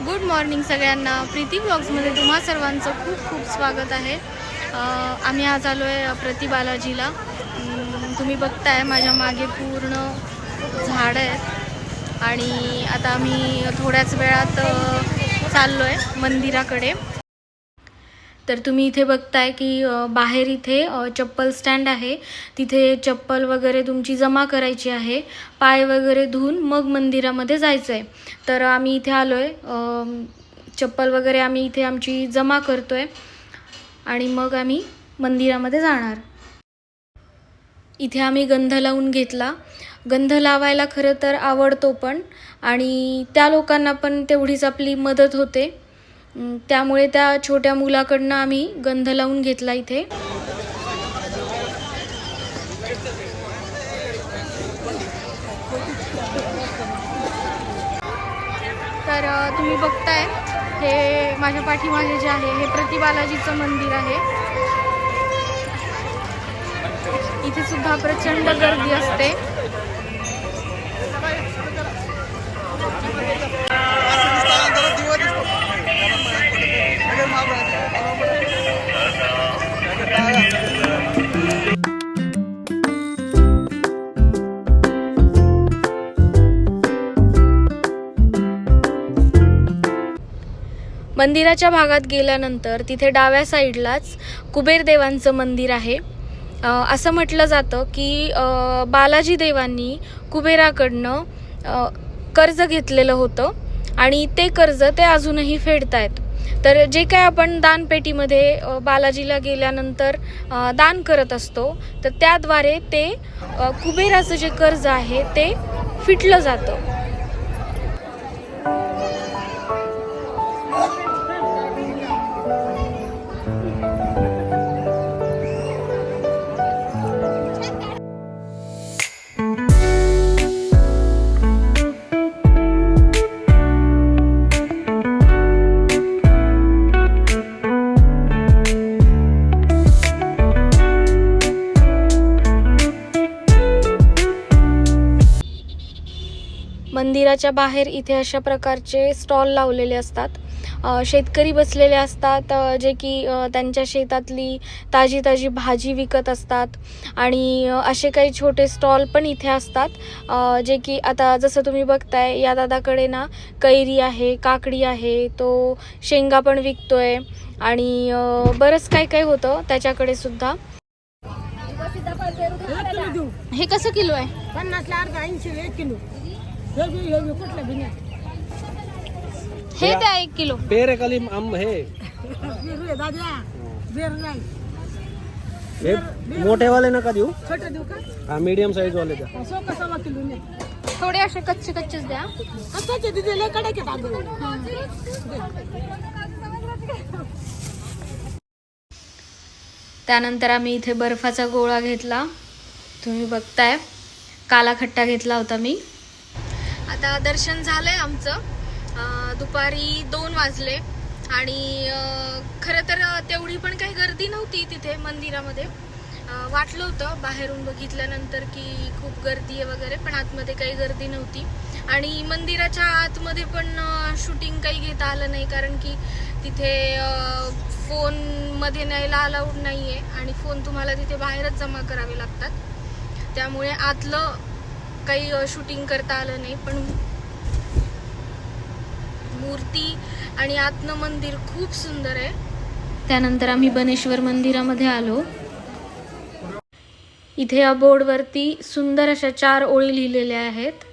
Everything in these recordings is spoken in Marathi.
गुड मॉर्निंग सगळ्यांना. प्रीती ब्लॉग्समध्ये तुम्हा सर्वांचं खूप खूप स्वागत आहे. आम्ही आज आलो आहे प्रति बालाजीला. तुम्ही बघताय माझ्या मागे पूर्ण झाडं आहेत आणि आता आम्ही थोड्याच वेळात चाललो आहे मंदिराकडे. तर तुम्ही इथे बघताय की बाहेर इथे चप्पल स्टँड आहे. तिथे चप्पल वगैरे तुमची जमा करायची आहे. पाय वगैरे धुवून मग मंदिरामध्ये जायचं आहे. तर आम्ही इथे आलो आहे. चप्पल वगैरे आम्ही इथे आमची जमा करतो आहे आणि मग आम्ही मंदिरामध्ये जाणार. इथे आम्ही गंध लावून घेतला. गंध लावायला खरं तर आवडतो पण, आणि त्या लोकांना पण तेवढीच आपली मदत होते. त्यामुळे त्या छोट्या मुलाकडनं आम्ही गंध लावून घेतला इथे. तर तुम्ही बघताय हे माझ्या पाठीमागे जे आहे हे प्रति बालाजीचं मंदिर आहे. इथे सुद्धा प्रचंड गर्दी असते. मंदिराच्या भागात गेल्यानंतर तिथे डाव्या साईडलाच कुबेर देवांचं मंदिर आहे. असं म्हटलं जातं की बालाजी देवांनी कुबेराकडनं कर्ज घेतलेलं होतं आणि ते कर्ज ते अजूनही फेडतायत. तर जे काय आपण दानपेटीमध्ये बालाजीला गेल्यानंतर दान करत असतो, तर त्याद्वारे ते कुबेराचं जे कर्ज आहे ते फिटलं जातं. मंदिराच्या बाहेर इथे अशा प्रकारचे स्टॉल लावलेले असतात. शेतकरी बसलेले असतात जे की त्यांच्या शेतातली ताजी ताजी भाजी विकत असतात. आणि असे काही छोटे स्टॉल पण इथे असतात जे की आता जसं तुम्ही बघताय या दादाकडे ना कैरी आहे, काकडी आहे, तो शेंगा पण विकतोय आणि बरंच काय काय होतं त्याच्याकडे सुद्धा. हे कसं किलो आहे? 50 ला अर्धा, 80 ला 1 किलो. हे द्या 1 किलो. पेर खाली आंब हे हे मोठे वाले नका देऊ, छोटे देऊ का? हा मीडियम साईज वाले द्या. 100 किलो ने. थोडे असे कच्चे कच्चेच द्या. कच्चे दिले कडे के तांदूळ. त्यानंतर आम्ही इथे बर्फाचा गोळा घेतला. तुम्ही बघताय काला खट्टा घेतला होता मी. आता दर्शन झालंय आमचं. दुपारी 2 वाजले आणि खरं तर तेवढी पण काही गर्दी नव्हती तिथे मंदिरामध्ये. वाटलं होतं बाहेरून बघितल्यानंतर की खूप गर्दी आहे वगैरे, पण आतमध्ये काही गर्दी नव्हती. आणि मंदिराच्या आतमध्ये पण शूटिंग काही घेता आलं नाही, कारण की तिथे फोनमध्ये न्यायला अलाउड नाही आहे आणि फोन तुम्हाला तिथे बाहेरच जमा करावे लागतात. त्यामुळे आतलं काही शूटिंग करता आलं नाही. पण मूर्ती आणि आतनं मंदिर खूप सुंदर आहे. त्यानंतर आम्ही बनेश्वर मंदिरामध्ये आलो. इथे या बोर्डवरती सुंदर अशा 4 ओळी लिहिलेल्या आहेत.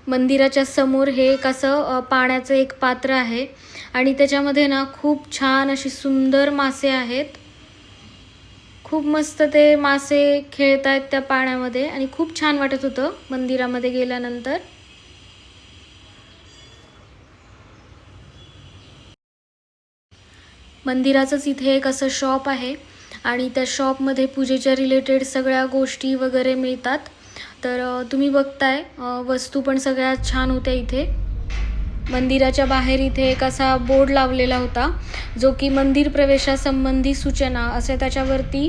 मंदिराच्या समोर हे एक असं पाण्याचं एक पात्र आहे आणि त्याच्यामध्ये ना खूप छान अशी सुंदर मासे आहेत. खूप मस्त ते मासे खेळत आहेत त्या पाण्यामध्ये आणि खूप छान वाटत होतं मंदिरामध्ये गेल्यानंतर. मंदिराचंच इथे एक असं शॉप आहे आणि त्या शॉपमध्ये पूजेच्या रिलेटेड सगळ्या गोष्टी वगैरे मिळतात. तर तुम्ही बघताय वस्तू पण सगळ्या छान होत्या इथे. मंदिराच्या बाहेर इथे एक असा बोर्ड लावलेला होता जो की मंदिर प्रवेशासंबंधी सूचना असे त्याच्यावरती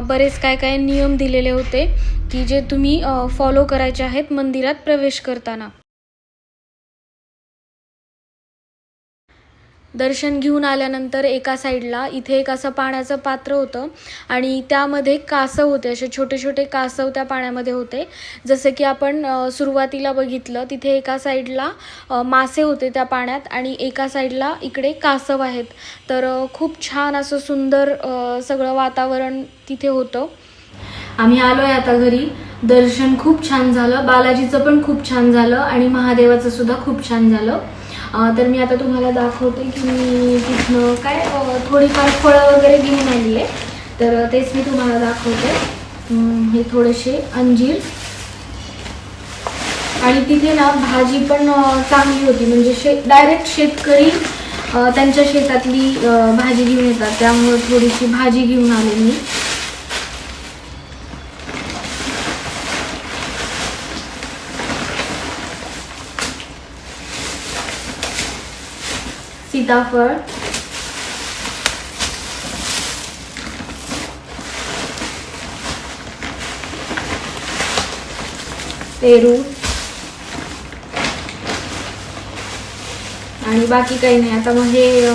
बरेच काय नियम दिलेले होते की जे तुम्ही फॉलो करायचे आहेत मंदिरात प्रवेश करताना. दर्शन घेऊन आल्यानंतर एका साईडला इथे एक असं पाण्याचं पात्र होतं आणि त्यामध्ये कासव होते, असे छोटे छोटे कासव त्या पाण्यामध्ये होते. जसे की आपण सुरुवातीला बघितलं तिथे एका साईडला मासे होते त्या पाण्यात आणि एका साईडला इकडे कासव आहेत. तर खूप छान असं सुंदर सगळं वातावरण तिथे होतं. आम्ही आलोय आता घरी. दर्शन खूप छान झालं, बालाजीचं पण खूप छान झालं आणि महादेवाचं सुद्धा खूप छान झालं. तर मी आता तुम्हाला दाखवते की मी तिथनं काय थोडीफार फळं वगैरे घेऊन आली आहे. तर तेच मी तुम्हाला दाखवते. हे थोडेसे अंजीर आणि तिथे ना भाजी पण चांगली होती, म्हणजे डायरेक्ट शेतकरी त्यांच्या शेतातली भाजी घेऊन येतात, त्यामुळे थोडीशी भाजी घेऊन आले मी. सीताफळ, पेरू आणि बाकी काही नाही. आता मग हे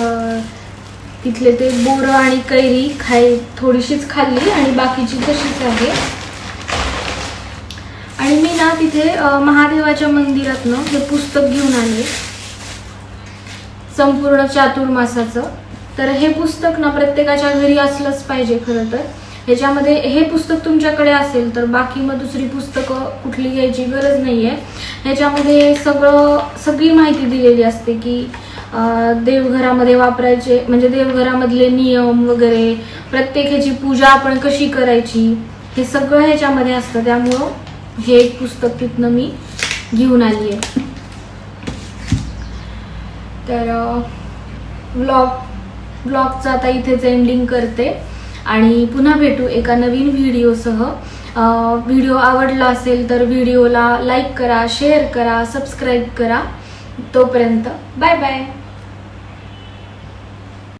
तिथले ते बोरं आणि कैरी थोडीशीच खाल्ली आणि बाकीची तशीच आहे. आणि मी ना तिथे महादेवाच्या मंदिरातनं हे पुस्तक घेऊन आले, संपूर्ण चातुर्मासाचं. तर हे पुस्तक ना प्रत्येकाच्या घरी असलंच पाहिजे खरं तर. ह्याच्यामध्ये हे पुस्तक तुमच्याकडे असेल तर बाकी मग दुसरी पुस्तकं कुठली घ्यायची गरज नाही आहे. ह्याच्यामध्ये सगळी माहिती दिलेली असते की देवघरामध्ये वापरायचे, म्हणजे देवघरामधले नियम वगैरे, प्रत्येक ह्याची पूजा आपण कशी करायची हे सगळं ह्याच्यामध्ये असतं. त्यामुळं हे एक पुस्तक तिथनं मी घेऊन आली आहे. तर ब्लॉगचं आता इथेच एंडिंग करते आणि पुन्हा भेटू एका नवीन व्हिडिओसह. व्हिडिओ आवडला असेल तर व्हिडिओला लाईक करा, शेअर करा, सबस्क्राईब करा. तोपर्यंत बाय बाय.